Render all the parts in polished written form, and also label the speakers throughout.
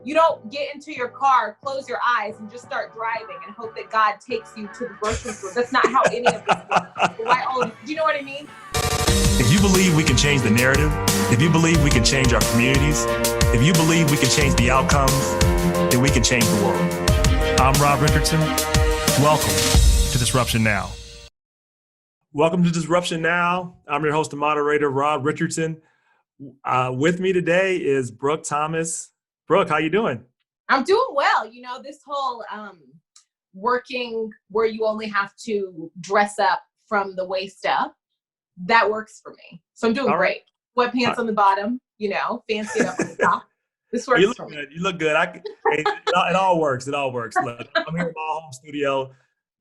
Speaker 1: You don't get into your car, close your eyes, and just start driving and hope that God takes you to the grocery store. That's not how any of this works. Why all of you? Do you know what I mean?
Speaker 2: If you believe we can change the narrative, if you believe we can change our communities, if you believe we can change the outcomes, then we can change the world. I'm Rob Richardson. Welcome to Disruption Now. Welcome to Disruption Now. I'm your host and moderator, Rob Richardson. With me today is Brooke Thomas. Brooke, how you doing?
Speaker 1: I'm doing well. You know, this whole working where you only have to dress up from the waist up, that works for me. So I'm doing great. Sweatpants on the bottom, you know, fancy it up on the top. This works for me.
Speaker 2: You look good. It all works. It all works. Look, I'm here in my home studio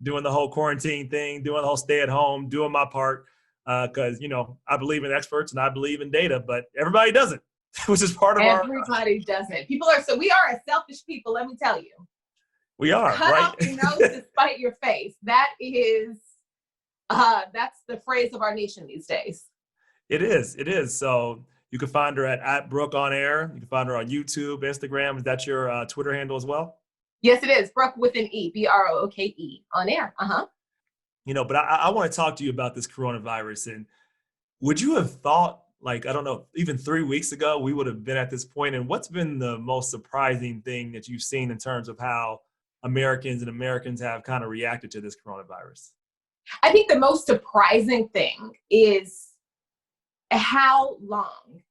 Speaker 2: doing the whole quarantine thing, doing the whole stay at home, doing my part because, you know, I believe in experts and I believe in data, but everybody doesn't. Which is part of
Speaker 1: Everybody doesn't. We are a selfish people, let me tell you.
Speaker 2: We are,
Speaker 1: Cut
Speaker 2: right?
Speaker 1: off your nose to spite your face. That is, that's the phrase of our nation these days.
Speaker 2: It is. So you can find her at Brooke on Air. You can find her on YouTube, Instagram. Is that your Twitter handle as well?
Speaker 1: Yes, it is. Brooke with an E, Brooke on Air.
Speaker 2: You know, but I want to talk to you about this coronavirus. And would you have thought, like, I don't know, even 3 weeks ago, we would have been at this point? And what's been the most surprising thing that you've seen in terms of how Americans have kind of reacted to this coronavirus?
Speaker 1: I think the most surprising thing is how long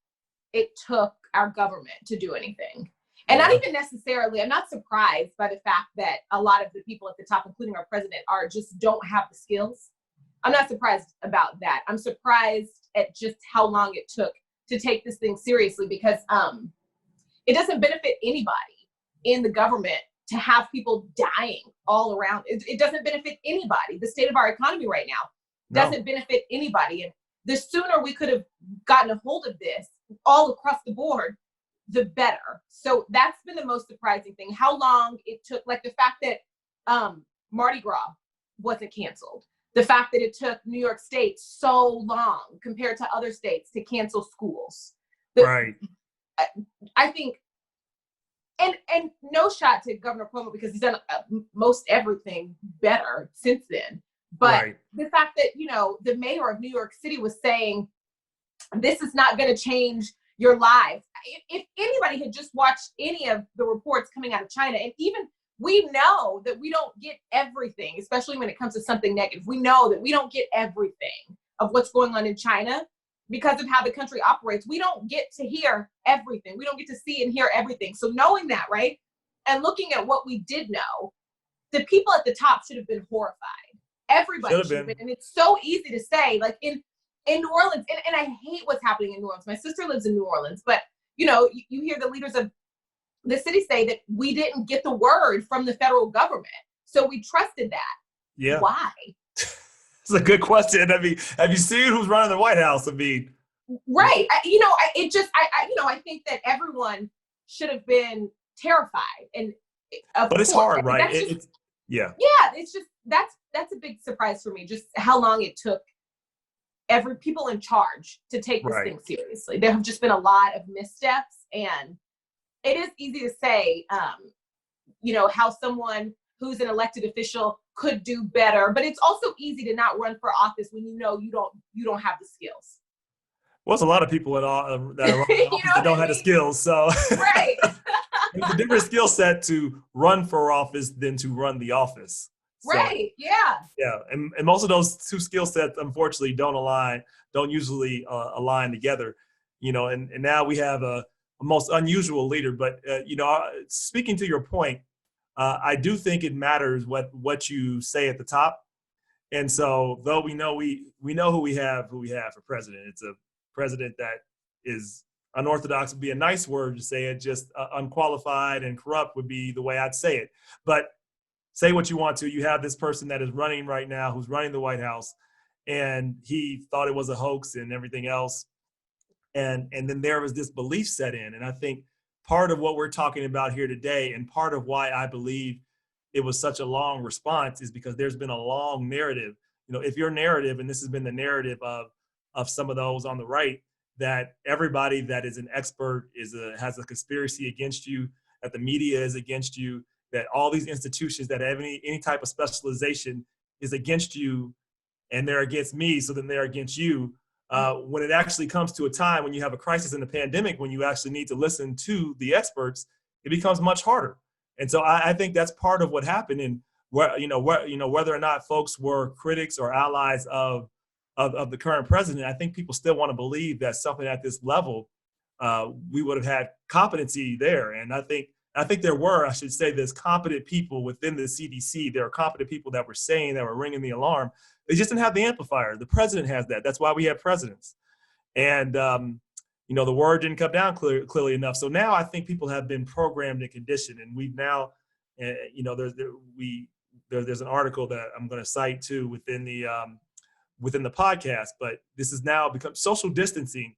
Speaker 1: it took our government to do anything. And not even necessarily, I'm not surprised by the fact that a lot of the people at the top, including our president, don't have the skills. I'm not surprised about that. I'm surprised at just how long it took to take this thing seriously because it doesn't benefit anybody in the government to have people dying all around. It doesn't benefit anybody. The state of our economy right now doesn't benefit anybody. And the sooner we could have gotten a hold of this all across the board, the better. So that's been the most surprising thing, how long it took, like the fact that Mardi Gras wasn't canceled. The fact that it took New York State so long compared to other states to cancel schools.
Speaker 2: Right.
Speaker 1: I think, and no shot to Governor Cuomo because he's done most everything better since then. But the fact that, you know, the mayor of New York City was saying, this is not going to change your lives. If anybody had just watched any of the reports coming out of China, and even we know that we don't get everything, especially when it comes to something negative. We know that we don't get everything of what's going on in China because of how the country operates. We don't get to hear everything. We don't get to see and hear everything. So knowing that, right, and looking at what we did know, the people at the top should have been horrified. Everybody should have been. And it's so easy to say, like in New Orleans, and I hate what's happening in New Orleans. My sister lives in New Orleans, but you know, you hear the leaders of the city say that we didn't get the word from the federal government. So we trusted that.
Speaker 2: Yeah.
Speaker 1: Why?
Speaker 2: It's a good question. I mean, have you seen who's running the White House? I mean,
Speaker 1: right. I think that everyone should have been terrified. But
Speaker 2: it's hard, right? It's
Speaker 1: just, that's a big surprise for me. Just how long it took people in charge to take this thing seriously. There have just been a lot of missteps, and it is easy to say, you know, how someone who's an elected official could do better, but it's also easy to not run for office when you know you don't have the skills.
Speaker 2: Well, it's a lot of people that are running office that don't have the skills. So
Speaker 1: right.
Speaker 2: It's a different skill set to run for office than to run the office.
Speaker 1: Right. Yeah.
Speaker 2: Yeah. And most of those two skill sets, unfortunately, don't usually align together, you know, and now we have a most unusual leader. But, you know, speaking to your point, I do think it matters what you say at the top. And so though we know who we have for president, it's a president that is unorthodox would be a nice word to say it, just unqualified and corrupt would be the way I'd say it. But say what you want to. You have this person that is running right now, who's running the White House, and he thought it was a hoax and everything else. And then there was this belief set in. And I think part of what we're talking about here today, and part of why I believe it was such a long response, is because there's been a long narrative. You know, if your narrative, and this has been the narrative of some of those on the right, that everybody that is an expert has a conspiracy against you, that the media is against you, that all these institutions that have any type of specialization is against you, and they're against me, so then they're against you. When it actually comes to a time when you have a crisis in the pandemic, when you actually need to listen to the experts, it becomes much harder. And so I think that's part of what happened. And whether or not folks were critics or allies of the current president, I think people still want to believe that something at this level, we would have had competency there. And I think I should say, there's competent people within the CDC. There are competent people that were ringing the alarm. They just didn't have the amplifier. The president has that. That's why we have presidents. And, the word didn't come down clearly enough. So now I think people have been programmed and conditioned. And we've now, there's an article that I'm going to cite too within the podcast, but this has now become social distancing.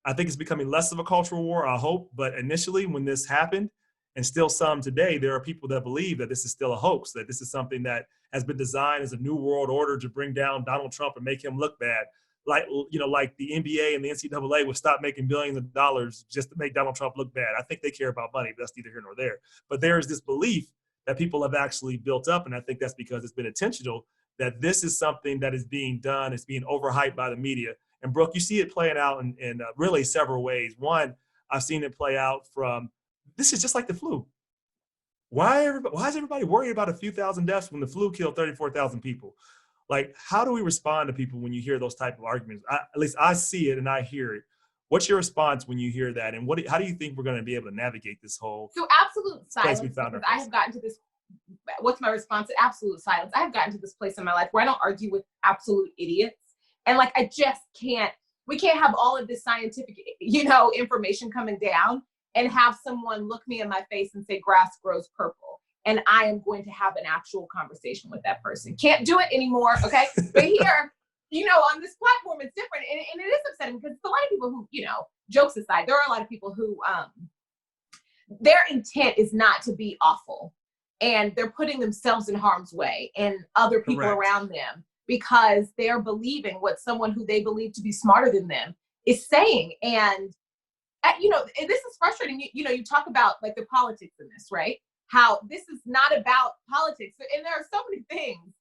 Speaker 2: I think it's becoming less of a cultural war, I hope. But initially when this happened, and still some today, there are people that believe that this is still a hoax, that this is something that has been designed as a new world order to bring down Donald Trump and make him look bad. Like the NBA and the NCAA would stop making billions of dollars just to make Donald Trump look bad. I think they care about money, but that's neither here nor there. But there's this belief that people have actually built up, and I think that's because it's been intentional, that this is something that is being done, it's being overhyped by the media. And Brooke, you see it playing out in really several ways. One, I've seen it play out from, this is just like the flu. Why is everybody worried about a few thousand deaths when the flu killed 34,000 people? Like, how do we respond to people when you hear those type of arguments? At least I see it and I hear it. What's your response when you hear that? And how do you think we're going to be able to navigate this whole
Speaker 1: absolute silence? Because I have gotten to this. What's my response? Absolute silence. I have gotten to this place in my life where I don't argue with absolute idiots. And like, I just can't, we can't have all of this scientific, information coming down and have someone look me in my face and say grass grows purple, and I am going to have an actual conversation with that person. Can't do it anymore, okay? But here, on this platform, it's different, and it is upsetting because a lot of people who, jokes aside, there are a lot of people who, their intent is not to be awful, and they're putting themselves in harm's way and other people around them because they're believing what someone who they believe to be smarter than them is saying. And and this is frustrating. You talk about like the politics in this, right? How this is not about politics. And there are so many things.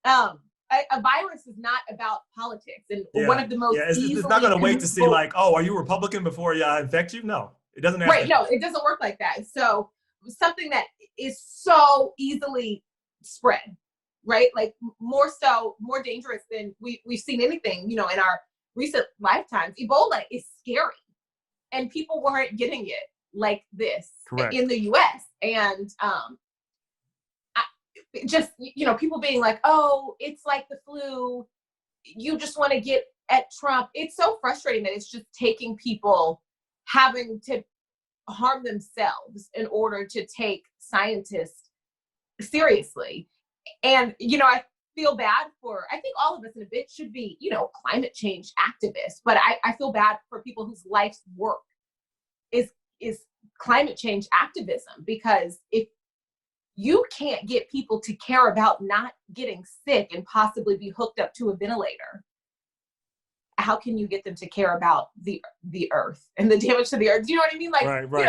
Speaker 1: A virus is not about politics. And one of the most
Speaker 2: it's not going to wait to see like, oh, are you Republican before I infect you? No, it doesn't.
Speaker 1: Right. No, it doesn't work like that. So something that is so easily spread, right? Like more dangerous than we've seen anything, in our recent lifetimes. Ebola is scary. And people weren't getting it like this in the US. And people being like, oh, it's like the flu. You just want to get at Trump. It's so frustrating that it's just taking people having to harm themselves in order to take scientists seriously. And, I feel bad I think all of us in a bit should be, climate change activists, but I feel bad for people whose life's work is climate change activism, because if you can't get people to care about not getting sick and possibly be hooked up to a ventilator, how can you get them to care about the earth and the damage to the earth? Do you know what I mean? Like,
Speaker 2: right.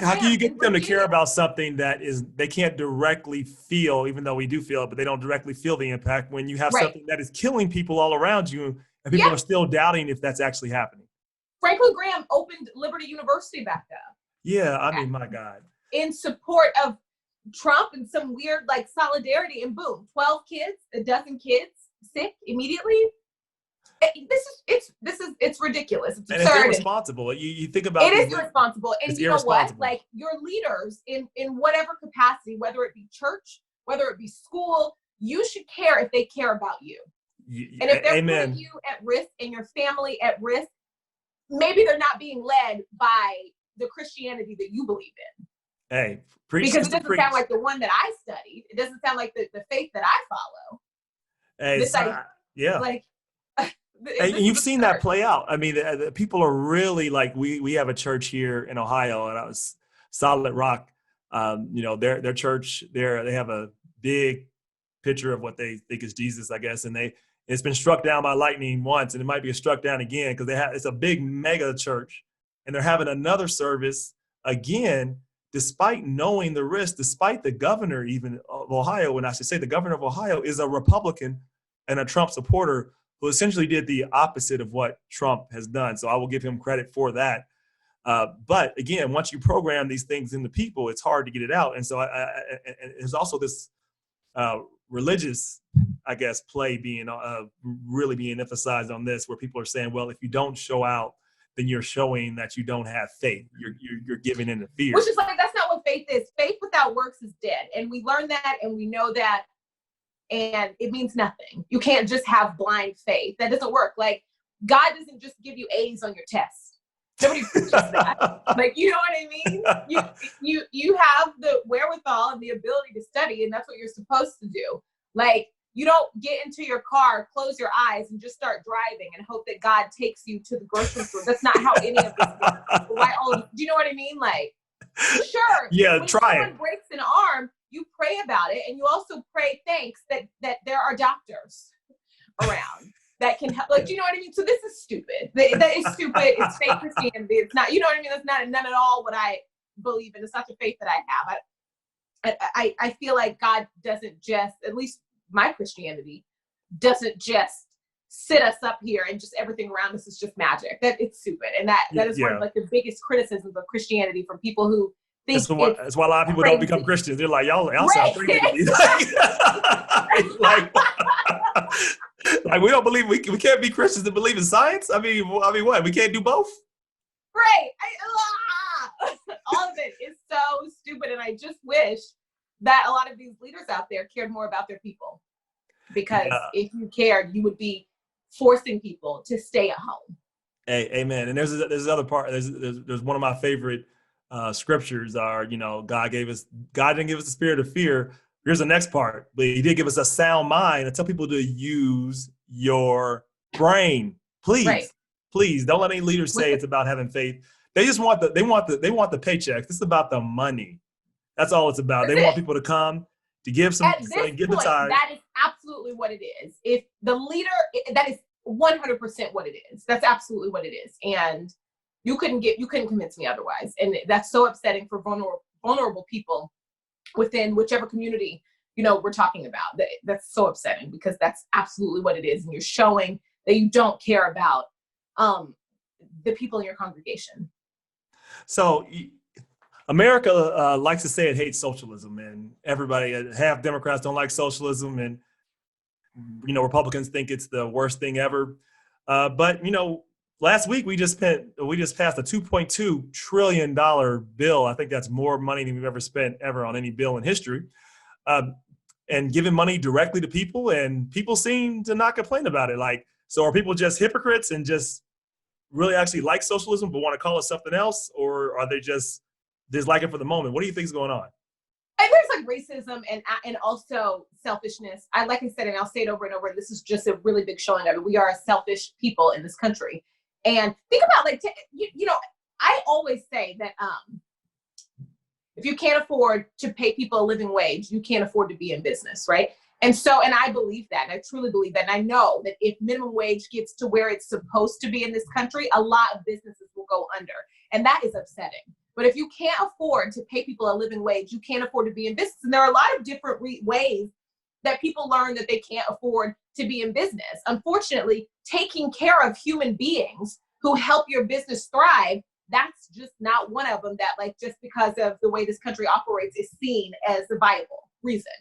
Speaker 2: How can you get them to care about something that they can't directly feel, even though we do feel it, but they don't directly feel the impact when you have something that is killing people all around you and people are still doubting if that's actually happening?
Speaker 1: Franklin Graham opened Liberty University back up.
Speaker 2: Yeah, I mean, my God.
Speaker 1: In support of Trump and some weird like solidarity, and boom, 12 kids, a dozen kids sick immediately. It's ridiculous. It's absurd.
Speaker 2: And it's irresponsible. You think about
Speaker 1: it. Is irresponsible. And you know what? Like, your leaders in whatever capacity, whether it be church, whether it be school, you should care if they care about you. And if they're putting you at risk and your family at risk, maybe they're not being led by the Christianity that you believe in.
Speaker 2: Hey,
Speaker 1: because it doesn't sound like the one that I studied. It doesn't sound like the faith that I follow.
Speaker 2: Hey, and you've seen that play out. I mean, the people are really like, we have a church here in Ohio, and I was Solid Rock. Their church there, they have a big picture of what they think is Jesus, I guess, and it's been struck down by lightning once, and it might be struck down again because it's a big mega church, and they're having another service again despite knowing the risk, despite the governor even of Ohio, and I should say the governor of Ohio is a Republican and a Trump supporter who essentially did the opposite of what Trump has done. So I will give him credit for that. But again, once you program these things into people, it's hard to get it out. And so and there's also this religious, I guess, play being really being emphasized on this, where people are saying, well, if you don't show out, then you're showing that you don't have faith. You're giving in to fear.
Speaker 1: Which is like, that's not what faith is. Faith without works is dead. And we learn that, and we know that, and it means nothing. You can't just have blind faith. That doesn't work. Like, God doesn't just give you A's on your test. Nobody preaches that. Like, you know what I mean? You have the wherewithal and the ability to study, and that's what you're supposed to do. Like, you don't get into your car, close your eyes, and just start driving and hope that God takes you to the grocery store. That's not how any of this works. Right? Do you know what I mean? Like, sure.
Speaker 2: Yeah,
Speaker 1: when
Speaker 2: try
Speaker 1: someone
Speaker 2: it.
Speaker 1: breaks an arm, you pray about it, and you also pray thanks that there are doctors around that can help. Like, do you know what I mean? So this is stupid. That is stupid. It's fake Christianity. It's not, you know what I mean? That's not none at all what I believe in. It's not the faith that I have. I feel like God doesn't just, at least my Christianity, doesn't just sit us up here and just everything around us is just magic. That it's stupid. And that is one of like the biggest criticisms of Christianity from people who think
Speaker 2: that's why a lot of people
Speaker 1: crazy.
Speaker 2: don't become Christians. They're like, y'all
Speaker 1: Right.
Speaker 2: sound crazy to me. Like we don't believe we can't be Christians and believe in science. I mean what? We can't do both?
Speaker 1: Right. All of it is so stupid. And I just wish that a lot of these leaders out there cared more about their people. Because if you cared, you would be forcing people to stay at home.
Speaker 2: Hey, amen. And there's another part. There's one of my favorite scriptures are, God didn't give us the spirit of fear. Here's the next part, but he did give us a sound mind and tell people to use your brain. Please,
Speaker 1: right.
Speaker 2: Please don't let any leaders say it's about having faith. They just want the paychecks. This is about the money. That's all it's about. They want people to come to give some, give the tithe.
Speaker 1: That is absolutely what it is. If the leader, that is 100% what it is. That's absolutely what it is. And you couldn't convince me otherwise. And that's so upsetting for vulnerable people within whichever community, we're talking about. That's so upsetting because that's absolutely what it is. And you're showing that you don't care about the people in your congregation.
Speaker 2: So America likes to say it hates socialism, and everybody, half Democrats don't like socialism, and Republicans think it's the worst thing ever. But last week we just passed a $2.2 trillion bill. I think that's more money than we've ever spent ever on any bill in history, and giving money directly to people, and people seem to not complain about it. Like, so are people just hypocrites and just really actually like socialism but want to call it something else, or are they just like it for the moment? What do you think is going on?
Speaker 1: And there's like racism and also selfishness. Like I said, and I'll say it over and over, this is just a really big showing of it. We are a selfish people in this country. And think about I always say that if you can't afford to pay people a living wage, you can't afford to be in business, right? And I believe that. And I truly believe that. And I know that if minimum wage gets to where it's supposed to be in this country, a lot of businesses will go under. And that is upsetting. But if you can't afford to pay people a living wage, you can't afford to be in business. And there are a lot of different ways that people learn that they can't afford to be in business. Unfortunately, taking care of human beings who help your business thrive, that's just not one of them that just because of the way this country operates is seen as a viable reason,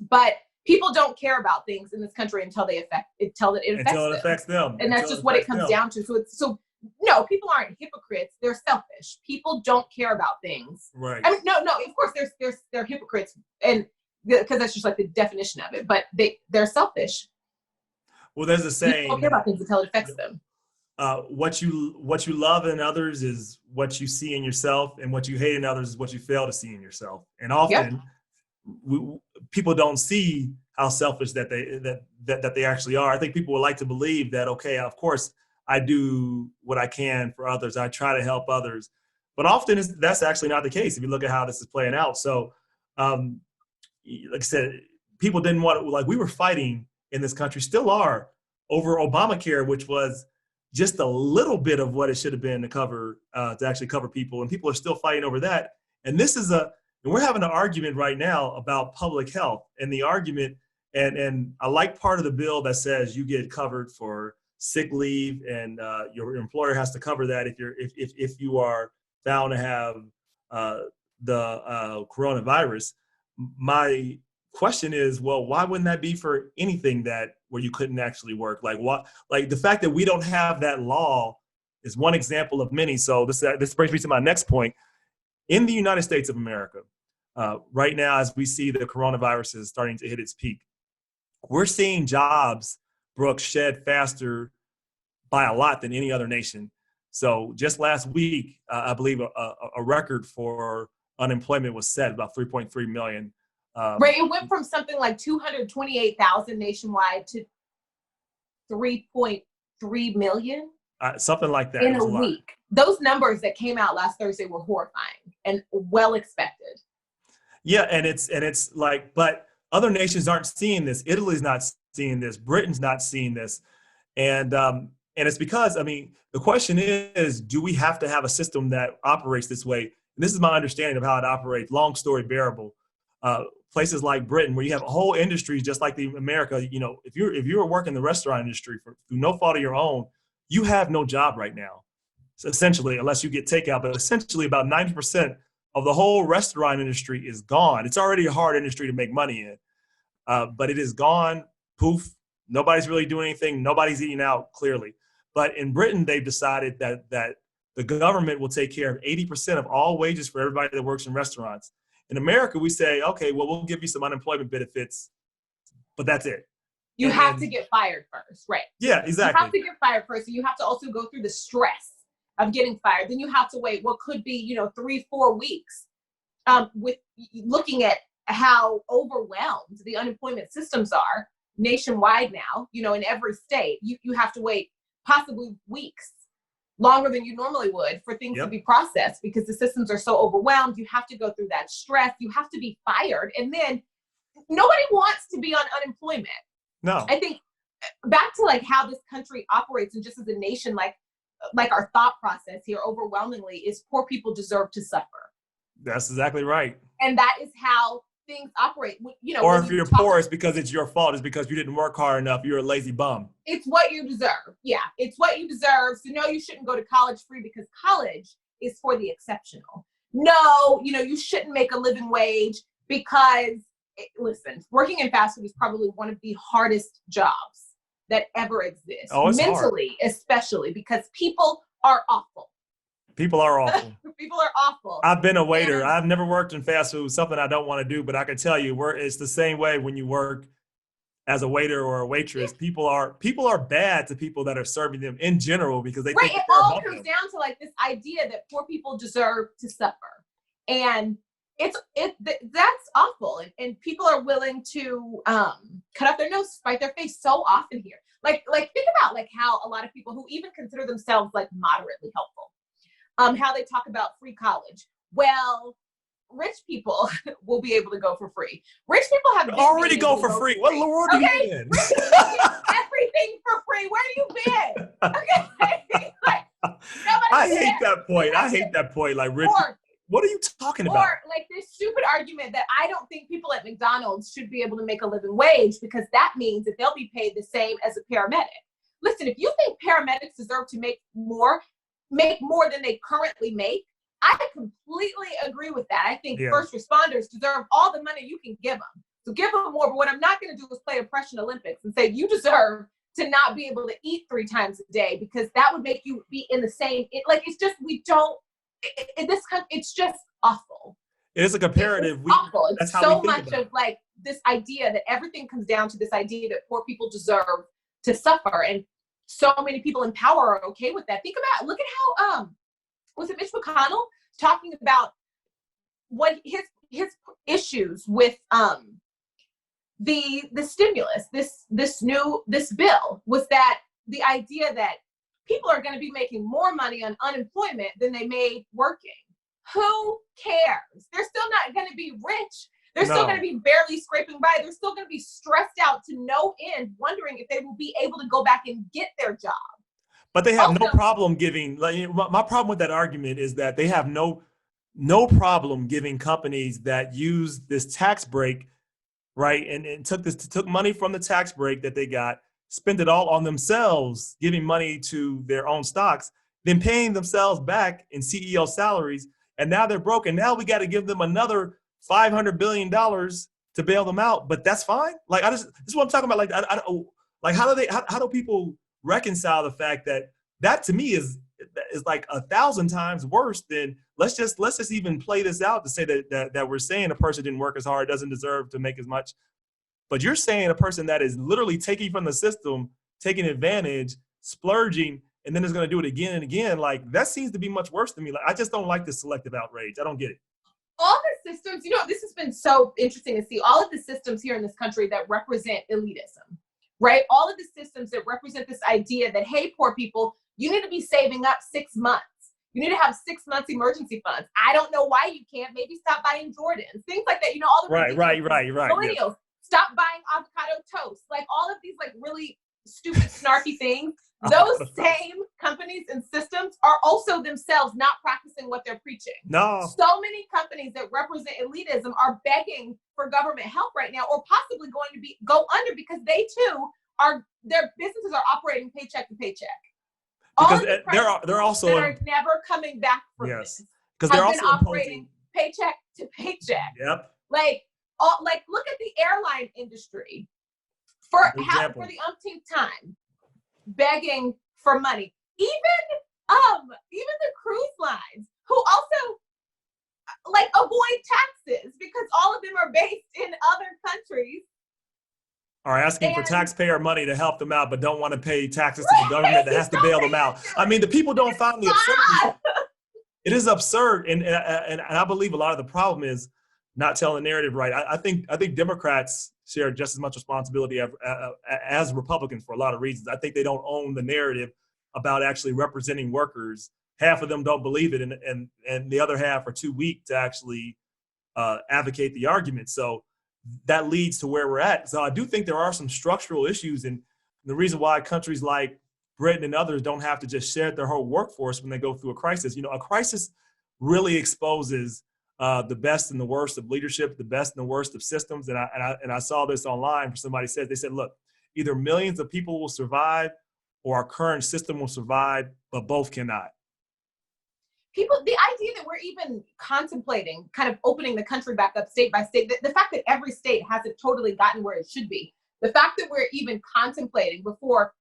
Speaker 1: But people don't care about things in this country until it affects them. And that's just what it comes down to. No, people aren't hypocrites. They're selfish. People don't care about things.
Speaker 2: Right.
Speaker 1: I mean, no. Of course, they're hypocrites, and because that's just like the definition of it. But they're selfish.
Speaker 2: Well, there's a saying.
Speaker 1: People don't care about things until it affects them.
Speaker 2: What you love in others is what you see in yourself, and what you hate in others is what you fail to see in yourself. And often, people don't see how selfish that they actually are. I think people would like to believe that. Okay, of course, I do what I can for others. I try to help others. But often that's actually not the case if you look at how this is playing out. So, like I said, people didn't want to, we were fighting in this country, still are, over Obamacare, which was just a little bit of what it should have been to actually cover people, and people are still fighting over that. And we're having an argument right now about public health, and the argument, and I like part of the bill that says you get covered for sick leave, and your employer has to cover that if you are found to have the coronavirus. My question is, well, why wouldn't that be for anything where you couldn't actually work? Like what? Like the fact that we don't have that law is one example of many. So this brings me to my next point. In the United States of America, right now, as we see the coronavirus is starting to hit its peak, we're seeing jobs, Brooke, shed faster by a lot than any other nation. So just last week, I believe a record for unemployment was set, about 3.3 million.
Speaker 1: Right, it went from something like 228,000 nationwide to 3.3 million.
Speaker 2: Something like that.
Speaker 1: In a week. Those numbers that came out last Thursday were horrifying and well expected.
Speaker 2: Yeah, and it's like, but other nations aren't seeing this. Italy's not seeing this. Britain's not seeing this. And it's because, I mean, the question is, do we have to have a system that operates this way? And this is my understanding of how it operates. Long story bearable. Places like Britain, where you have a whole industry, just like the America, you know, if you're working the restaurant industry through no fault of your own, you have no job right now. So essentially, unless you get takeout, but essentially about 90% of the whole restaurant industry is gone. It's already a hard industry to make money in, but it is gone. Poof. Nobody's really doing anything. Nobody's eating out, clearly. But in Britain, they've decided that the government will take care of 80% of all wages for everybody that works in restaurants. In America, we say, okay, well, we'll give you some unemployment benefits, but that's it.
Speaker 1: You have to get fired first, right?
Speaker 2: Yeah, exactly.
Speaker 1: You have to get fired first. So you have to also go through the stress of getting fired. Then you have to wait what could be, 3-4 weeks with looking at how overwhelmed the unemployment systems are nationwide now, in every state. You have to wait possibly weeks, longer than you normally would, for things to be processed because the systems are so overwhelmed. You have to go through that stress. You have to be fired. And then nobody wants to be on unemployment.
Speaker 2: No.
Speaker 1: I think back to like how this country operates, and just as a nation, like our thought process here overwhelmingly is poor people deserve to suffer.
Speaker 2: That's exactly right.
Speaker 1: And that is how things operate.
Speaker 2: Or if you're poor, it's because it's your fault. It's because you didn't work hard enough. You're a lazy bum.
Speaker 1: It's what you deserve. Yeah, it's what you deserve. So no, you shouldn't go to college free because college is for the exceptional. No, you shouldn't make a living wage because, listen, working in fast food is probably one of the hardest jobs that ever exists.
Speaker 2: Oh, it's
Speaker 1: mentally,
Speaker 2: hard.
Speaker 1: Especially because people are awful.
Speaker 2: People are awful.
Speaker 1: People are awful.
Speaker 2: I've been a waiter. I've never worked in fast food, something I don't want to do, but I can tell you, it's the same way when you work as a waiter or a waitress. People are bad to people that are serving them in general because they think
Speaker 1: it all comes down to like this idea that poor people deserve to suffer, and that's awful. And people are willing to cut off their nose, spite their face so often here. Like think about like how a lot of people who even consider themselves like moderately helpful, how they talk about free college. Well, rich people will be able to go for free. Rich people have
Speaker 2: already go for free. What in the world are you in?
Speaker 1: Rich people get everything for free. Where you been? Okay.
Speaker 2: I hate that point. Like, rich. What are you talking about?
Speaker 1: Or like this stupid argument that I don't think people at McDonald's should be able to make a living wage because that means that they'll be paid the same as a paramedic. Listen, if you think paramedics deserve to make more than they currently make, I completely agree with that. I think first responders deserve all the money you can give them. So give them more. But what I'm not going to do is play Oppression Olympics and say you deserve to not be able to eat 3 times a day because that would make you be in the same. It's just it's just awful.
Speaker 2: It is a comparative.
Speaker 1: It's awful. It's so much of like this idea that everything comes down to this idea that poor people deserve to suffer, and so many people in power are okay with that. Look at how was it Mitch McConnell talking about what his issues with the stimulus, this bill, was that the idea that people are going to be making more money on unemployment than they made working. Who cares? They're still not going to be rich. They're still going to be barely scraping by. They're still going to be stressed out to no end, wondering if they will be able to go back and get their job.
Speaker 2: But they have
Speaker 1: Also,
Speaker 2: no problem giving, like, my problem with that argument is that they have no problem giving companies that use this tax break, right, and took money from the tax break that they got, spent it all on themselves, giving money to their own stocks, then paying themselves back in CEO salaries, and now they're broke, and now we got to give them another $500 billion to bail them out. But that's fine. Like, this is what I'm talking about. Like, like, how do people reconcile the fact that to me is like 1,000 times worse than let's just even play this out to say that we're saying a person didn't work as hard, doesn't deserve to make as much. But you're saying a person that is literally taking from the system, taking advantage, splurging, and then is going to do it again and again. Like, that seems to be much worse than me. Like, I just don't like this selective outrage. I don't get it.
Speaker 1: All the systems, this has been so interesting to see all of the systems here in this country that represent elitism, right? All of the systems that represent this idea that, hey, poor people, you need to be saving up 6 months. You need to have 6 months emergency funds. I don't know why you can't. Maybe stop buying Jordans, things like that. All the
Speaker 2: right.
Speaker 1: Millennials, yes. Stop buying avocado toast. Like, all of these like really stupid, snarky things. Those same companies and systems are also themselves not practicing what they're preaching.
Speaker 2: No.
Speaker 1: So many companies that represent elitism are begging for government help right now, or possibly going to go under because they too their businesses are operating paycheck to paycheck.
Speaker 2: Because they're also
Speaker 1: that are never coming back from this.
Speaker 2: Because they're also
Speaker 1: operating paycheck to paycheck.
Speaker 2: Yep.
Speaker 1: Like look at the airline industry for the umpteenth time, begging for money. Even the cruise lines, who also like avoid taxes because all of them are based in other countries,
Speaker 2: are asking for taxpayer money to help them out, but don't want to pay taxes to the government that has to bail them out. I mean, the people don't find the absurdity. It is absurd, and I believe a lot of the problem is not telling the narrative right. I think Democrats share just as much responsibility as Republicans for a lot of reasons. I think they don't own the narrative about actually representing workers. Half of them don't believe it, and the other half are too weak to actually advocate the argument. So that leads to where we're at. So I do think there are some structural issues, and the reason why countries like Britain and others don't have to just share their whole workforce when they go through a crisis. A crisis really exposes the best and the worst of leadership, the best and the worst of systems. And I saw this online. They said, look, either millions of people will survive or our current system will survive, but both cannot.
Speaker 1: The idea that we're even contemplating kind of opening the country back up state by state, the fact that every state hasn't totally gotten where it should be, the fact that we're even contemplating before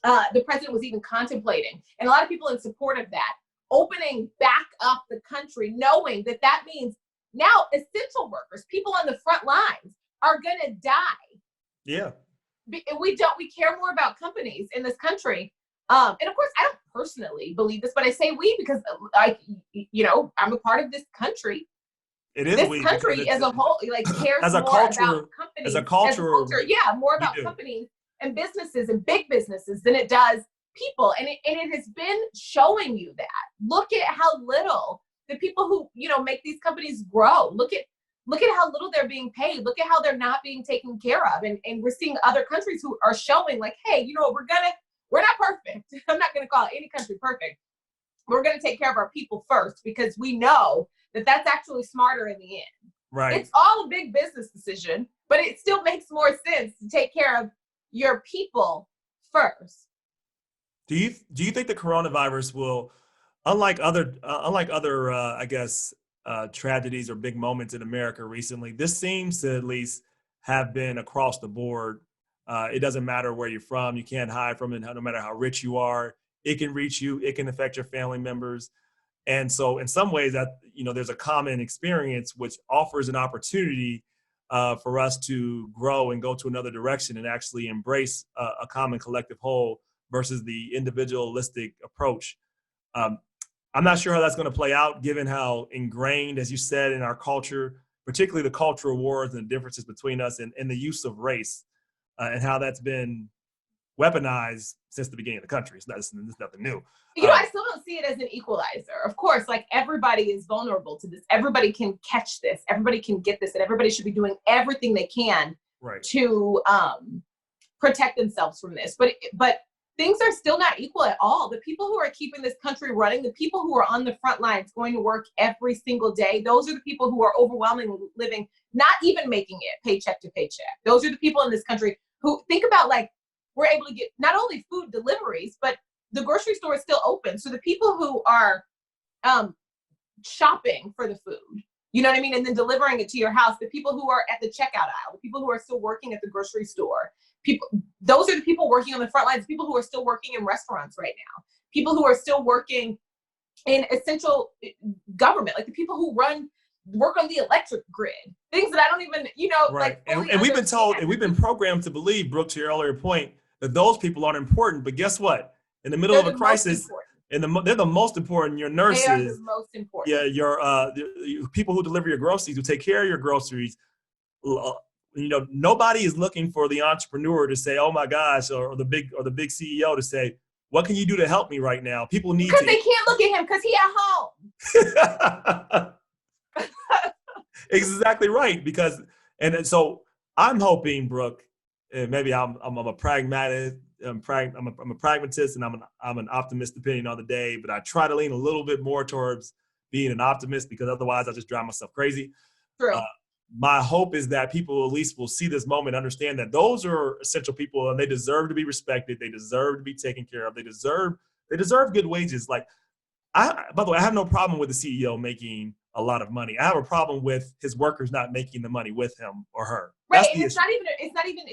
Speaker 1: the president was even contemplating, and a lot of people in support of that, opening back up the country, knowing that means now essential workers, people on the front lines, are going to die. Yeah. We care more about companies in this country. And of course, I don't personally believe this, but I say we because, I'm a part of this country.
Speaker 2: It is
Speaker 1: this country as a whole, cares more about companies.
Speaker 2: As a culture,
Speaker 1: yeah, more about companies and businesses and big businesses than it does people. And it has been showing you that. Look at how little the people who, make these companies grow. Look at how little they're being paid. Look at how they're not being taken care of. And we're seeing other countries who are showing like, hey, we're not perfect. I'm not going to call any country perfect. We're going to take care of our people first because we know that that's actually smarter in the end.
Speaker 2: Right.
Speaker 1: It's all a big business decision, but it still makes more sense to take care of your people first.
Speaker 2: Do you think the coronavirus will, unlike other tragedies or big moments in America recently, this seems to at least have been across the board. It doesn't matter where you're from. You can't hide from it, no matter how rich you are. It can reach you. It can affect your family members. And so in some ways there's a common experience which offers an opportunity for us to grow and go to another direction and actually embrace a common collective whole versus the individualistic approach. I'm not sure how that's going to play out given how ingrained, as you said, in our culture, particularly the cultural wars and the differences between us and the use of race. And how that's been weaponized since the beginning of the country. It's nothing new.
Speaker 1: I still don't see it as an equalizer. Of course, everybody is vulnerable to this. Everybody can catch this. Everybody can get this. And everybody should be doing everything they can to protect themselves from this. But things are still not equal at all. The people who are keeping this country running, the people who are on the front lines going to work every single day, those are the people who are overwhelmingly living, not even making it paycheck to paycheck. Those are the people in this country who, think about, like, we're able to get not only food deliveries, but the grocery store is still open. So the people who are shopping for the food, you know what I mean? And then delivering it to your house, the people who are at the checkout aisle, the people who are still working at the grocery store, those are the people working on the front lines, people who are still working in restaurants right now, people who are still working in essential government, like the people who work on the electric grid, things that I don't even,
Speaker 2: right. Like, and we've been told, and we've been programmed to believe, Brooke, to your earlier point, that those people aren't important. But guess what? In the middle of a crisis, they're the most important. Your nurses, they are the most important. Yeah, your people who deliver your groceries, who take care of your groceries. Nobody is looking for the entrepreneur to say, "Oh my gosh," or the big CEO to say, "What can you do to help me right now?" People need
Speaker 1: because they can't look at him because he at home.
Speaker 2: Exactly right. And so I'm hoping, Brooke, and maybe I'm a pragmatist. I'm a pragmatist, and I'm an optimist depending on the day. But I try to lean a little bit more towards being an optimist because otherwise I just drive myself crazy.
Speaker 1: True.
Speaker 2: My hope is that people at least will see this moment, understand that those are essential people, and they deserve to be respected. They deserve to be taken care of. They deserve good wages. Like, by the way, I have no problem with the CEO making a lot of money. I have a problem with his workers not making the money with him or her.
Speaker 1: Right, and it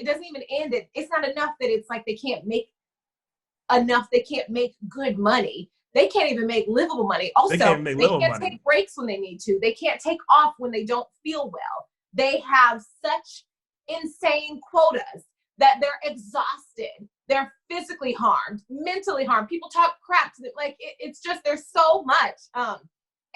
Speaker 1: doesn't even end it. It's not enough that it's like they can't make enough. They can't make good money. They can't even make livable money. Also, they can't take breaks when they need to. They can't take off when they don't feel well. They have such insane quotas that they're exhausted. They're physically harmed, mentally harmed. People talk crap to them. Like, it's just, there's so much.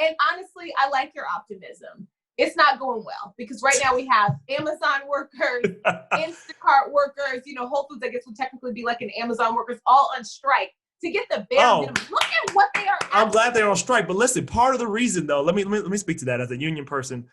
Speaker 1: And honestly, I like your optimism. It's not going well because right now we have Amazon workers, Instacart workers, Whole Foods, I guess, would technically be like an Amazon workers, all on strike to get the bare minimum. Look at what they are.
Speaker 2: I'm glad they're on strike, but listen, part of the reason, though, let me speak to that as a union person.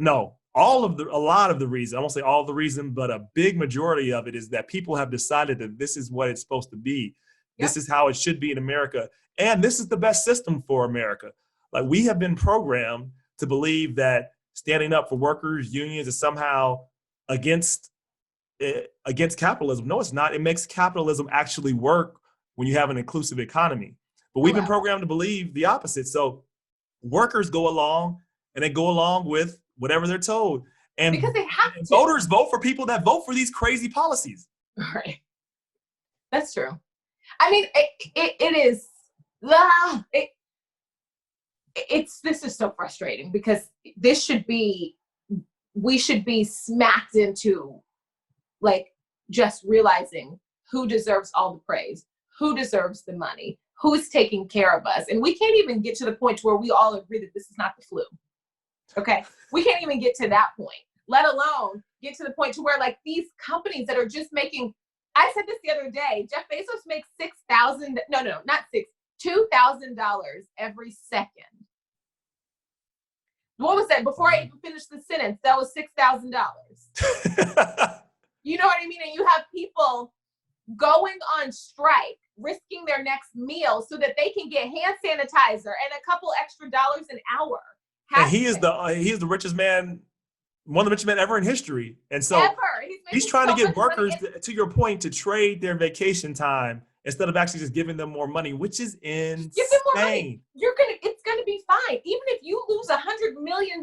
Speaker 2: No, a lot of the reason, I won't say all of the reason, but a big majority of it is that people have decided that this is what it's supposed to be. Yep. This is how it should be in America. And this is the best system for America. Like, we have been programmed to believe that standing up for workers, unions, is somehow against capitalism. No, it's not. It makes capitalism actually work when you have an inclusive economy. But we've been programmed to believe the opposite. So workers go along, and they go along with whatever they're told. And
Speaker 1: because they have to.
Speaker 2: Voters vote for people that vote for these crazy policies.
Speaker 1: Right. That's true. I mean, it is. This is so frustrating because we should be smacked into, like, just realizing who deserves all the praise, who deserves the money, who's taking care of us. And we can't even get to the point where we all agree that this is not the flu. Okay. We can't even get to that point, let alone get to the point to where, like, these companies that are just making, I said this the other day, Jeff Bezos makes $2,000 every second. What was that? Before I even finished the sentence, that was $6,000. You know what I mean? And you have people going on strike, risking their next meal so that they can get hand sanitizer and a couple extra dollars an hour.
Speaker 2: And he is the richest man, one of the richest men ever in history. And so he's trying to get workers, to your point, to trade their vacation time instead of actually just giving them more money, which is insane. Give them more money.
Speaker 1: It's gonna be fine. Even if you lose $100 million,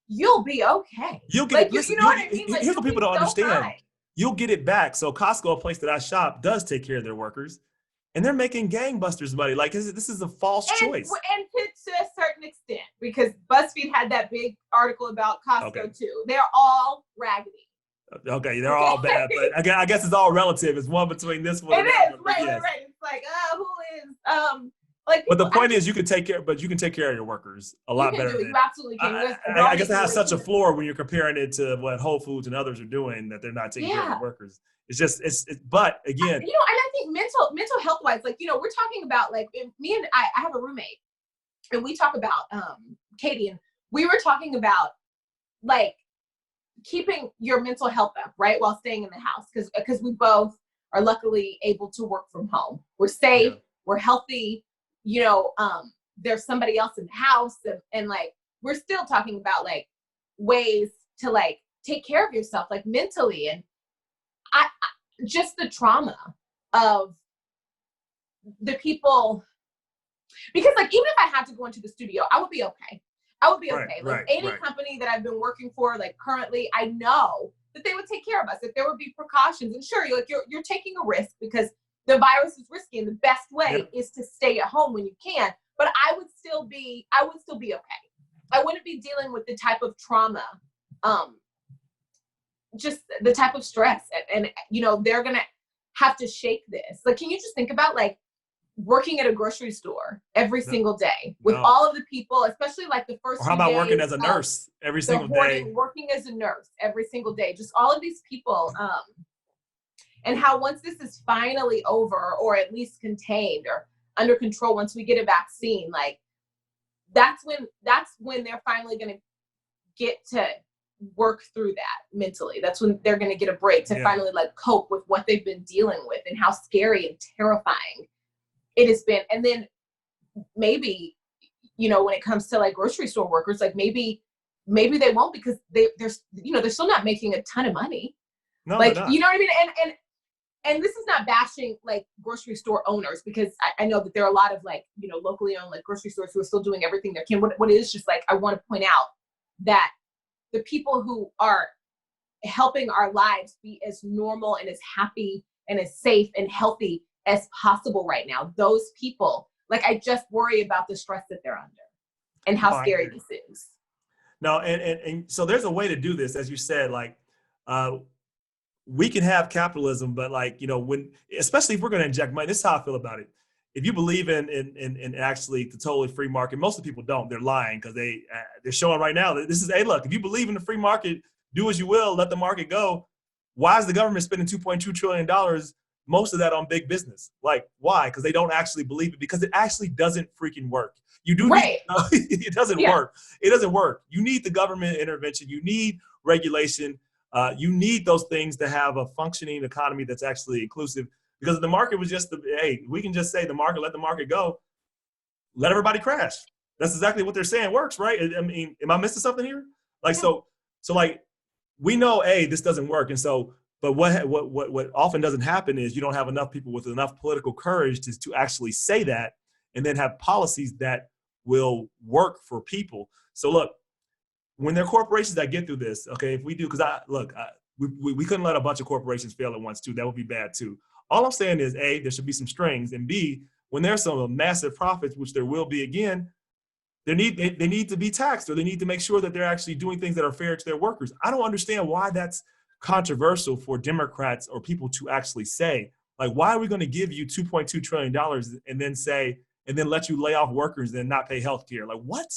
Speaker 1: you'll be okay.
Speaker 2: You'll get it. Listen, you know what I mean? Like, here's what people don't understand. Fine. You'll get it back. So Costco, a place that I shop, does take care of their workers, and they're making gangbusters money. Like, this is a false choice.
Speaker 1: And to a certain extent, because BuzzFeed had that big article about Costco too. They're all raggedy.
Speaker 2: Okay, they're all bad, but I guess it's all relative. It's one between this one.
Speaker 1: It is, right. It's like, who is, like.
Speaker 2: But the point is, you can take care of your workers a lot better.
Speaker 1: You absolutely can.
Speaker 2: I guess it has such a floor when you're comparing it to what Whole Foods and others are doing, that they're not taking care of their workers. It's just, but again.
Speaker 1: And I think mental health wise, like, we're talking about, like, me and I have a roommate, and we talk about, Katie, and we were talking about, like, keeping your mental health up, right, while staying in the house, because we both are luckily able to work from home. We're safe, we're healthy, you know, there's somebody else in the house, and like, we're still talking about like ways to like take care of yourself, like mentally. And I just the trauma of the people, because like, even if I had to go into the studio, I would be okay. I would be okay. Like any company that I've been working for, like currently, I know that they would take care of us, if there would be precautions. And sure, you're taking a risk because the virus is risky, and the best way is to stay at home when you can. But I would still be okay. I wouldn't be dealing with the type of trauma, just the type of stress, and you know, they're gonna have to shake this. Like, can you just think about like working at a grocery store every single day with all of the people, especially like the first. Or
Speaker 2: how about working as a nurse every single day?
Speaker 1: Working as a nurse every single day, just all of these people, and how once this is finally over, or at least contained or under control, once we get a vaccine, like that's when they're finally going to get to work through that mentally. That's when they're going to get a break to finally like cope with what they've been dealing with and how scary and terrifying it has been. And then maybe, you know, when it comes to like grocery store workers, like maybe they won't, because they're still not making a ton of money.
Speaker 2: No,
Speaker 1: like, you know what I mean? And this is not bashing like grocery store owners, because I know that there are a lot of like, you know, locally owned like grocery stores who are still doing everything they can. What it is just like, I want to point out that the people who are helping our lives be as normal and as happy and as safe and healthy as possible right now, those people, like, I just worry about the stress that they're under and how scary this is.
Speaker 2: No, and so there's a way to do this, as you said, like, we can have capitalism, but like, you know, especially if we're going to inject money, this is how I feel about it. If you believe in actually the totally free market, most of the people don't. They're lying, because they're showing right now that this is, hey, look, if you believe in the free market, do as you will, let the market go. Why is the government spending $2.2 trillion, most of that on big business? Like, why? Because they don't actually believe it, because it actually doesn't freaking work. You do need, it doesn't work. It doesn't work. You need the government intervention. You need regulation. You need those things to have a functioning economy that's actually inclusive. Because if the market was just, hey, we can just say the market, let the market go, let everybody crash. That's exactly what they're saying works, right? I mean, am I missing something here? Like, so like, we know, this doesn't work. And so, but what often doesn't happen is you don't have enough people with enough political courage to actually say that, and then have policies that will work for people. So look, when there are corporations that get through this, okay, if we do, because we couldn't let a bunch of corporations fail at once too. That would be bad too. All I'm saying is, A, there should be some strings, and B, when there's some massive profits, which there will be again, they need to be taxed, or they need to make sure that they're actually doing things that are fair to their workers. I don't understand why that's controversial for Democrats or people to actually say. Like, why are we going to give you $2.2 trillion and then let you lay off workers and not pay health care? Like, what?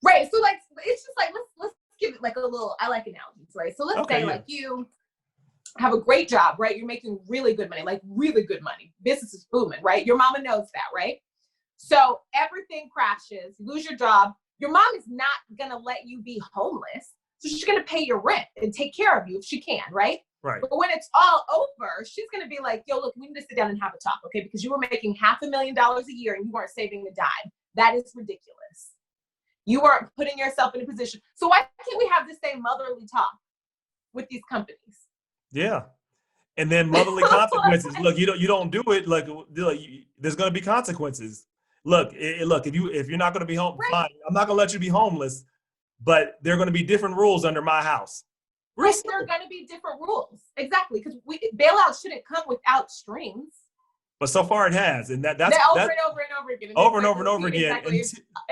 Speaker 1: Right. So like, it's just like, let's give it like a little, I like analogies, right? So let's say like you have a great job, right? You're making really good money, like really good money. Business is booming, right? Your mama knows that, right? So everything crashes, you lose your job. Your mom is not going to let you be homeless. So she's going to pay your rent and take care of you if she can, right?
Speaker 2: Right.
Speaker 1: But when it's all over, she's going to be like, yo, look, we need to sit down and have a talk, okay? Because you were making $500,000 a year and you weren't saving a dime. That is ridiculous. You weren't putting yourself in a position. So why can't we have the same motherly talk with these companies?
Speaker 2: Yeah. And then motherly consequences. Look, you don't do it. Like there's going to be consequences. Look, if you're not going to be home, fine. I'm not going to let you be homeless, but there are going to be different rules under my house.
Speaker 1: Right, there are going to be different rules. Exactly, because bailouts shouldn't come without strings.
Speaker 2: But so far it has, and that's
Speaker 1: over and over and over again.
Speaker 2: Over and over and over again.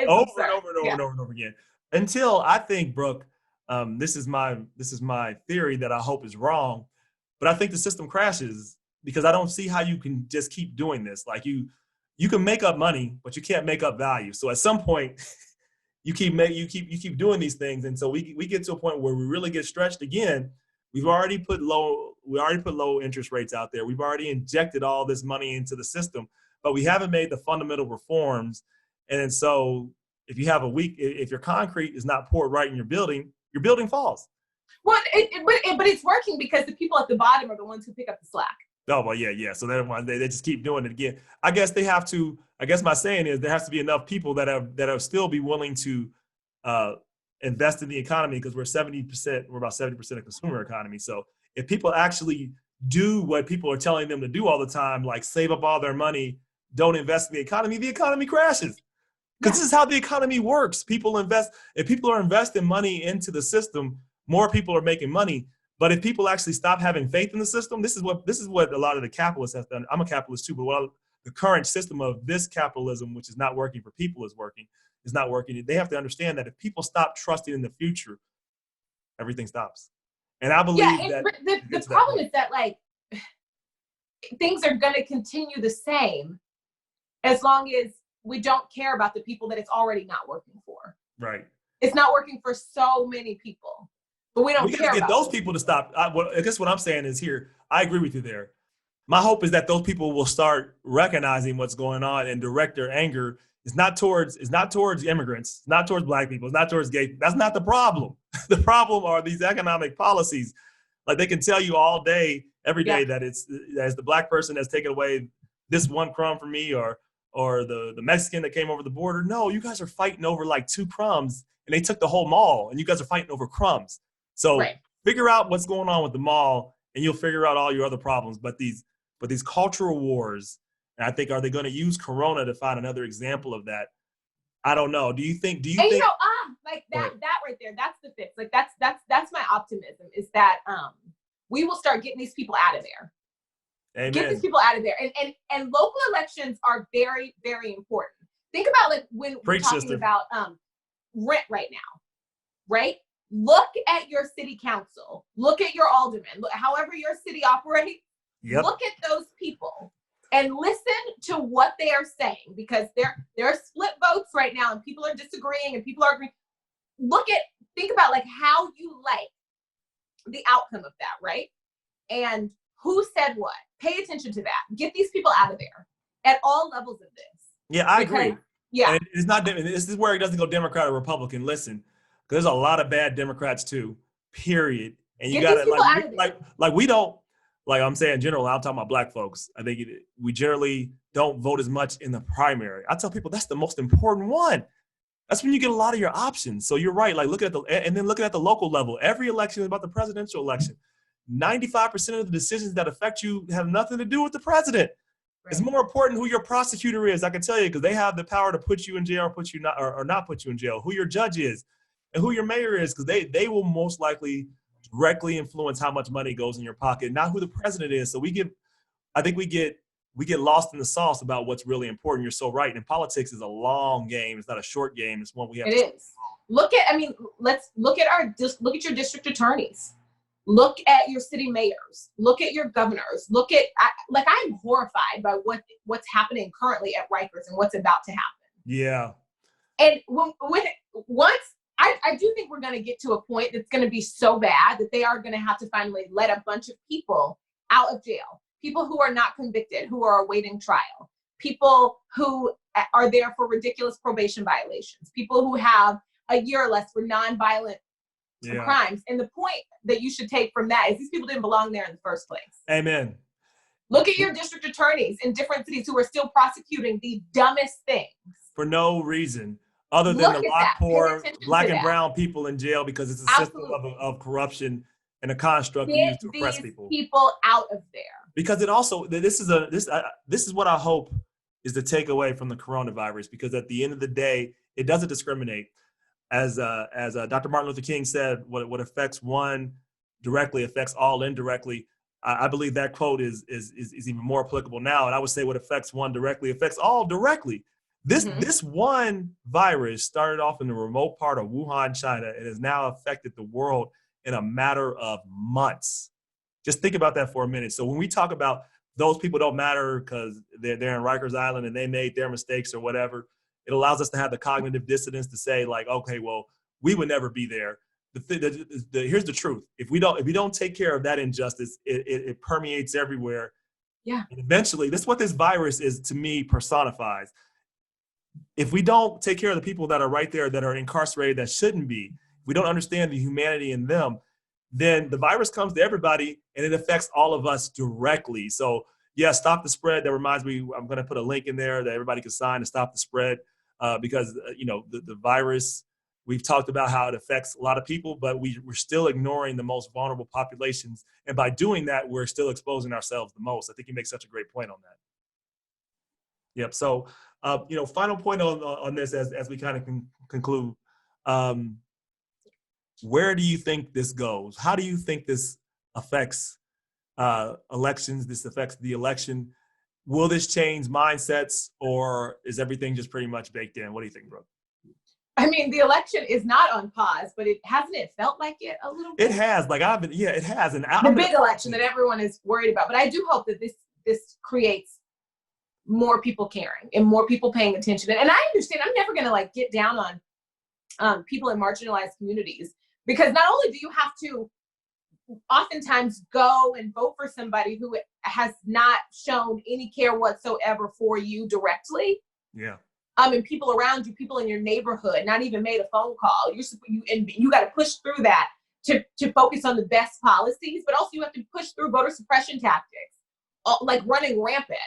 Speaker 2: Over and over again. Until I think, Brooke, this is my theory that I hope is wrong, but I think the system crashes because I don't see how you can just keep doing this. Like you can make up money, but you can't make up value. So at some point, you keep doing these things, and so we get to a point where we really get stretched again. We've already put low interest rates out there. We've already injected all this money into the system, but we haven't made the fundamental reforms. And so if your concrete is not poured right in your building falls.
Speaker 1: Well, but it's working because the people at the bottom are the ones who pick up the slack.
Speaker 2: Oh, well, yeah. So they just keep doing it again. I guess they have to. I guess my saying is there has to be enough people that are still be willing to uh, invest in the economy, because we're 70%. We're about 70% of consumer economy. So if people actually do what people are telling them to do all the time, like save up all their money, don't invest in the economy crashes. Because this is how the economy works. People invest. If people are investing money into the system, more people are making money. But if people actually stop having faith in the system, this is what a lot of the capitalists have done. I'm a capitalist too, but the current system of this capitalism, which is not working for people, is not working. They have to understand that if people stop trusting in the future, everything stops. And I believe that
Speaker 1: the problem is that, like, things are going to continue the same as long as we don't care about the people that it's already not working for.
Speaker 2: Right.
Speaker 1: It's not working for so many people, but we don't care.
Speaker 2: We get those people to stop. I guess what I'm saying is here, I agree with you there. My hope is that those people will start recognizing what's going on and direct their anger. It's not towards immigrants, it's not towards Black people, it's not towards gay. That's not the problem. The problem are these economic policies. Like, they can tell you all day, every day, that it's the Black person that's taken away this one crumb from me, or the Mexican that came over the border. No, you guys are fighting over like 2 crumbs, and they took the whole mall, and you guys are fighting over crumbs. So figure out what's going on with the mall, and you'll figure out all your other problems. But these cultural wars, and I think, are they going to use Corona to find another example of that? I don't know. Do you think?
Speaker 1: You know, like that right there, that's the fix. Like that's my optimism, is that we will start getting these people out of there.
Speaker 2: Amen.
Speaker 1: Get these people out of there. And local elections are very, very important. Think about, like, when we're talking about rent right now, right? Look at your city council. Look at your alderman. Look, however your city operates. Yep. Look at those people and listen to what they are saying, because there are split votes right now, and people are disagreeing and people are agreeing. Think about, like, how you like the outcome of that, right? And who said what? Pay attention to that. Get these people out of there at all levels of this.
Speaker 2: Yeah, I agree. Yeah, and it's not. This is where it doesn't go Democrat or Republican. Listen, because there's a lot of bad Democrats too. Period. And you got to we don't. Like, I'm saying in general, I'm talking about Black folks. I think we generally don't vote as much in the primary. I tell people that's the most important one. That's when you get a lot of your options. So you're right. Like, looking at the local level. Every election is about the presidential election. 95% of the decisions that affect you have nothing to do with the president. Right. It's more important who your prosecutor is. I can tell you, because they have the power to put you in jail or put you not put you in jail. Who your judge is and who your mayor is, because they will most likely directly influence how much money goes in your pocket, not who the president is. So I think we get lost in the sauce about what's really important. You're so right. And politics is a long game. It's not a short game. It's one we have.
Speaker 1: It is. Let's look at your district attorneys. Look at your city mayors. Look at your governors. I'm horrified by what's happening currently at Rikers and what's about to happen.
Speaker 2: Yeah.
Speaker 1: And once I do think we're going to get to a point that's going to be so bad that they are going to have to finally let a bunch of people out of jail. People who are not convicted, who are awaiting trial. People who are there for ridiculous probation violations. People who have a year or less for nonviolent crimes. And the point that you should take from that is these people didn't belong there in the first place.
Speaker 2: Amen.
Speaker 1: Look at your district attorneys in different cities who are still prosecuting the dumbest things.
Speaker 2: For no reason other than to lock poor Black and brown people in jail, because it's a system of corruption and a construct used to oppress people.
Speaker 1: People out of there.
Speaker 2: Because it also, this is what I hope is the takeaway from the coronavirus, because at the end of the day, it doesn't discriminate. As Dr. Martin Luther King said, what affects one directly affects all indirectly. I believe that quote is even more applicable now. And I would say what affects one directly affects all directly. This one virus started off in the remote part of Wuhan, China, and has now affected the world in a matter of months. Just think about that for a minute. So when we talk about those people don't matter because they're in Rikers Island and they made their mistakes or whatever, it allows us to have the cognitive dissonance to say, like, okay, well, we would never be there. Here's the truth. If we don't take care of that injustice, it permeates everywhere.
Speaker 1: Yeah.
Speaker 2: And eventually, this is what this virus is, to me, personifies. If we don't take care of the people that are right there, that are incarcerated, that shouldn't be, if we don't understand the humanity in them, then the virus comes to everybody and it affects all of us directly. So yeah, stop the spread. That reminds me, I'm going to put a link in there that everybody can sign to stop the spread, because the virus, we've talked about how it affects a lot of people, but we're still ignoring the most vulnerable populations. And by doing that, we're still exposing ourselves the most. I think you make such a great point on that. Yep. So, final point on this as we kind of conclude. Where do you think this goes? How do you think this affects elections? This affects the election. Will this change mindsets, or is everything just pretty much baked in? What do you think, Brooke?
Speaker 1: I mean, the election is not on pause, but hasn't it felt like it a little bit?
Speaker 2: It has. Like it has. And
Speaker 1: the big election that everyone is worried about. But I do hope that this creates more people caring and more people paying attention. And I understand I'm never going to get down on people in marginalized communities, because not only do you have to oftentimes go and vote for somebody who has not shown any care whatsoever for you directly.
Speaker 2: Yeah.
Speaker 1: And people around you, people in your neighborhood, not even made a phone call. You got to push through that to focus on the best policies, but also you have to push through voter suppression tactics, running rampant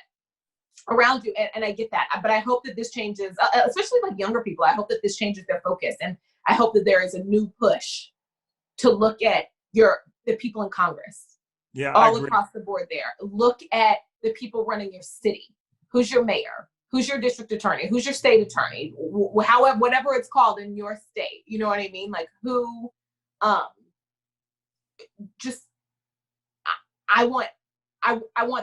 Speaker 1: around you. And I get that, but I hope that this changes, especially younger people. I hope that this changes their focus, and I hope that there is a new push to look at the people in Congress.
Speaker 2: Yeah,
Speaker 1: all across the board there. Look at the people running your city. Who's your mayor? Who's your district attorney? Who's your state attorney? However, whatever it's called in your state. You know what I mean? Who, I want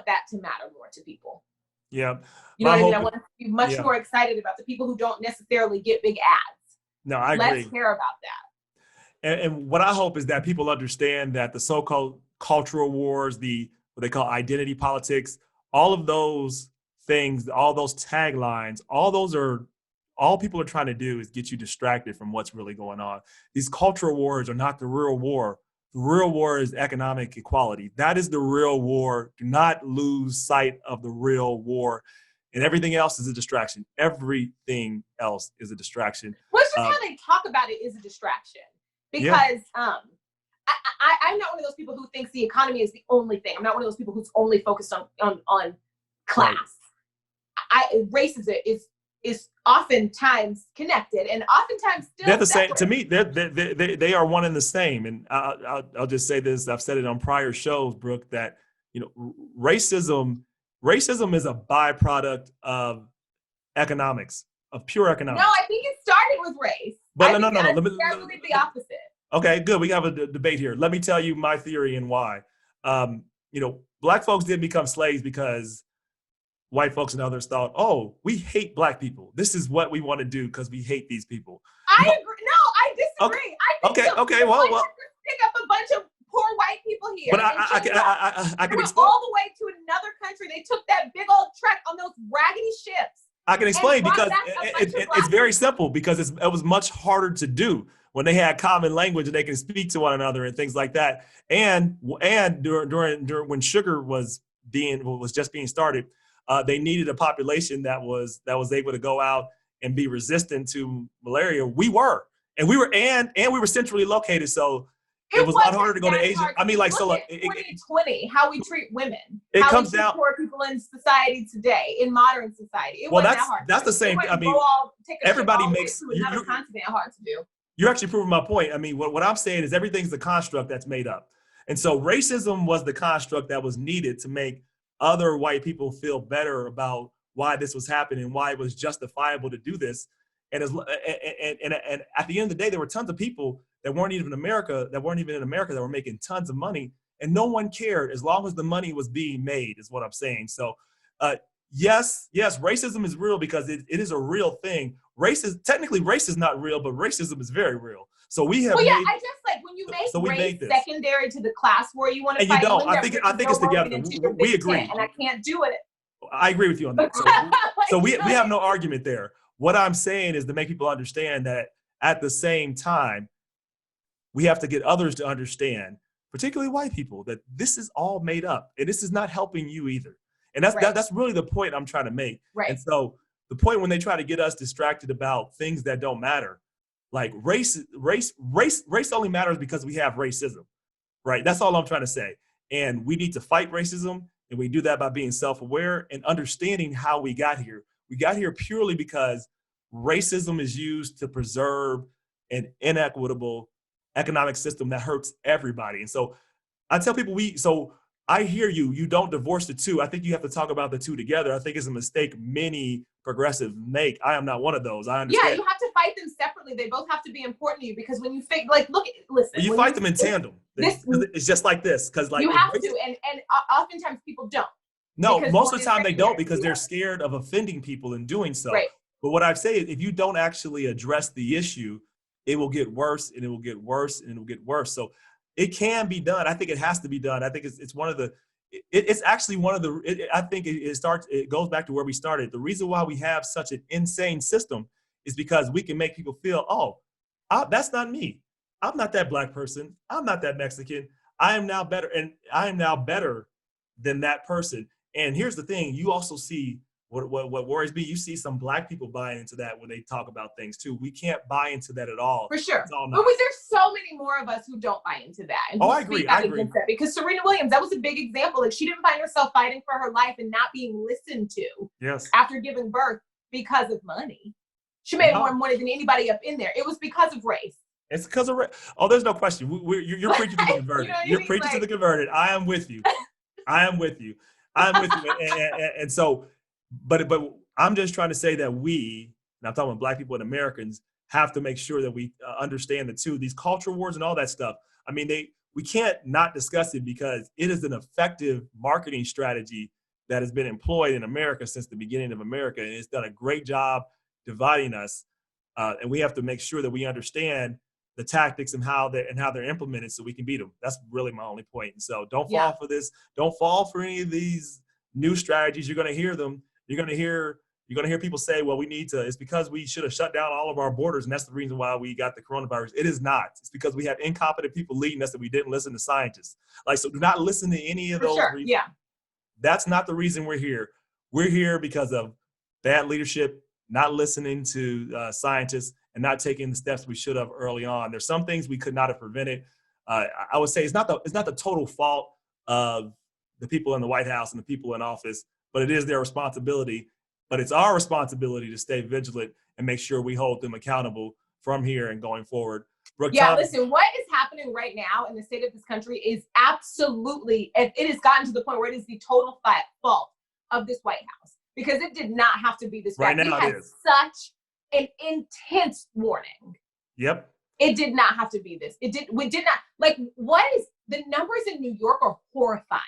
Speaker 1: that to matter more to people.
Speaker 2: Yeah.
Speaker 1: You know what I mean? I want to be much more excited about the people who don't necessarily get big ads.
Speaker 2: No, I agree.
Speaker 1: Let's care about that.
Speaker 2: And what I hope is that people understand that the so-called cultural wars, what they call identity politics, all of those things, all those taglines, all people are trying to do is get you distracted from what's really going on. These cultural wars are not the real war. The real war is economic equality. That is the real war. Do not lose sight of the real war. And everything else is a distraction. Everything else is a distraction.
Speaker 1: Well, it's just how they talk about it is a distraction. Because I'm not one of those people who thinks the economy is the only thing. I'm not one of those people who's only focused on class. Right. Race is oftentimes connected, and oftentimes still
Speaker 2: they're the
Speaker 1: separate.
Speaker 2: same. To me, they are one and the same. And I'll just say this: I've said it on prior shows, Brooke, that racism is a byproduct of economics, of pure economics.
Speaker 1: No, I think it started with race.
Speaker 2: But no.
Speaker 1: I believe the opposite.
Speaker 2: Okay, good. We have a debate here. Let me tell you my theory and why. Black folks didn't become slaves because white folks and others thought, oh, we hate Black people. This is what we want to do because we hate these people.
Speaker 1: I agree. No, I disagree.
Speaker 2: Okay. Well.
Speaker 1: Pick up a bunch of poor white people here.
Speaker 2: But I can explain.
Speaker 1: All the way to another country. They took that big old trek on those raggedy ships.
Speaker 2: I can explain because it's very simple, because it was much harder to do when they had common language and they can speak to one another and things like that. And during when sugar was just being started, they needed a population that was able to go out and be resistant to malaria. We were centrally located, so it was a lot harder to go to Asia. I mean,
Speaker 1: 2020, how we treat women.
Speaker 2: It comes down
Speaker 1: poor people in society today, in modern society. It wasn't that hard.
Speaker 2: That's the same. I mean, everybody makes
Speaker 1: another continent hard to do.
Speaker 2: You're actually proving my point. I mean, what I'm saying is everything's the construct that's made up. And so racism was the construct that was needed to make other white people feel better about why this was happening, why it was justifiable to do this. And at the end of the day, there were tons of people that weren't even in America that were making tons of money, and no one cared as long as the money was being made, is what I'm saying. So yes, racism is real because it is a real thing. Technically race is not real, but racism is very real. So we have.
Speaker 1: Well, I just when you make race secondary to the class war you want to fight.
Speaker 2: And you don't. I think it's together. We agree.
Speaker 1: And I can't do it.
Speaker 2: I agree with you on that. So we have no argument there. What I'm saying is to make people understand that at the same time, we have to get others to understand, particularly white people, that this is all made up and this is not helping you either. And that's really the point I'm trying to make.
Speaker 1: Right.
Speaker 2: And so the point when they try to get us distracted about things that don't matter, like race only matters because we have racism. Right. That's all I'm trying to say. And we need to fight racism. And we do that by being self-aware and understanding how we got here. We got here purely because racism is used to preserve an inequitable economic system that hurts everybody. And so I tell people so I hear you, you don't divorce the two. I think you have to talk about the two together. I think it's a mistake many progressives make. I am not one of those. I understand.
Speaker 1: Yeah, you have to fight them separately. They both have to be important to you because when you listen.
Speaker 2: You fight them in tandem. It's just like this. Because like
Speaker 1: you have to, and oftentimes people don't.
Speaker 2: No, most of the time they don't because they're scared of offending people in doing so.
Speaker 1: Right.
Speaker 2: But what I've said is if you don't actually address the issue, it will get worse and it will get worse and it will get worse. So it can be done. I think it has to be done. I think it's one of the, it's actually one of the, I think it goes back to where we started. The reason why we have such an insane system is because we can make people feel, that's not me. I'm not that black person. I'm not that Mexican. I am now better. And I am now better than that person. And here's the thing, you also see what worries me. You see some black people buying into that when they talk about things too. We can't buy into that at all.
Speaker 1: For sure. But there's so many more of us who don't buy into that. And
Speaker 2: I agree. I agree.
Speaker 1: Because Serena Williams, that was a big example. Like she didn't find herself fighting for her life and not being listened to.
Speaker 2: Yes.
Speaker 1: After giving birth because of money. She made more money than anybody up in there. It was because of race.
Speaker 2: It's because of race. Oh, there's no question. You're preaching to the converted. You're preaching to the converted. I am with you. I am with you. I'm with you. And so, but I'm just trying to say that and I'm talking about black people and Americans, have to make sure that we understand the two, these culture wars and all that stuff. I mean, we can't not discuss it because it is an effective marketing strategy that has been employed in America since the beginning of America. And it's done a great job dividing us. And we have to make sure that we understand the tactics and how they're implemented so we can beat them. That's really my only point. And so don't fall for this. Don't fall for any of these new strategies. You're going to hear them. You're going to hear people say, well, it's because we should have shut down all of our borders. And that's the reason why we got the coronavirus. It is not. It's because we have incompetent people leading us and we didn't listen to scientists. So do not listen to any of those reasons.
Speaker 1: Yeah.
Speaker 2: That's not the reason we're here. We're here because of bad leadership, not listening to scientists, and not taking the steps we should have early on. There's some things we could not have prevented. I would say it's not the total fault of the people in the White House and the people in office, but it is their responsibility. But it's our responsibility to stay vigilant and make sure we hold them accountable from here and going forward. Brooke,
Speaker 1: listen, what is happening right now in the state of this country is absolutely, it has gotten to the point where it is the total fault of this White House because it did not have to be this bad.
Speaker 2: Right now it is.
Speaker 1: Such an intense warning.
Speaker 2: Yep.
Speaker 1: It did not have to be this. We did not, the numbers in New York are horrifying.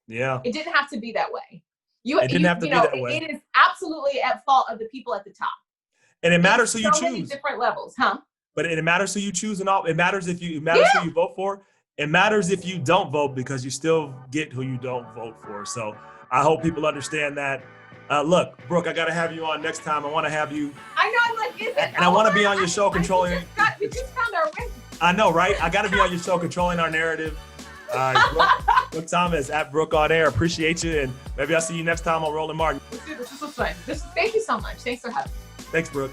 Speaker 2: Yeah.
Speaker 1: It didn't have to be that way.
Speaker 2: It didn't have to be that way.
Speaker 1: It is absolutely at fault of the people at the top.
Speaker 2: And it matters who you choose.
Speaker 1: So many different levels, huh?
Speaker 2: But it matters who you choose and all. It matters who you vote for. It matters if you don't vote because you still get who you don't vote for. So I hope people understand that. Look, Brooke, I got to have you on next time. I want to have you.
Speaker 1: I know, I'm like, is it
Speaker 2: and I want to be on your show controlling.
Speaker 1: We just found our ring.
Speaker 2: I know, right? I got to be on your show controlling our narrative. Brooke Thomas at Brooke on Air. Appreciate you. And maybe I'll see you next time on Roland Martin.
Speaker 1: This was fun. Thank you so much. Thanks for having me.
Speaker 2: Thanks, Brooke.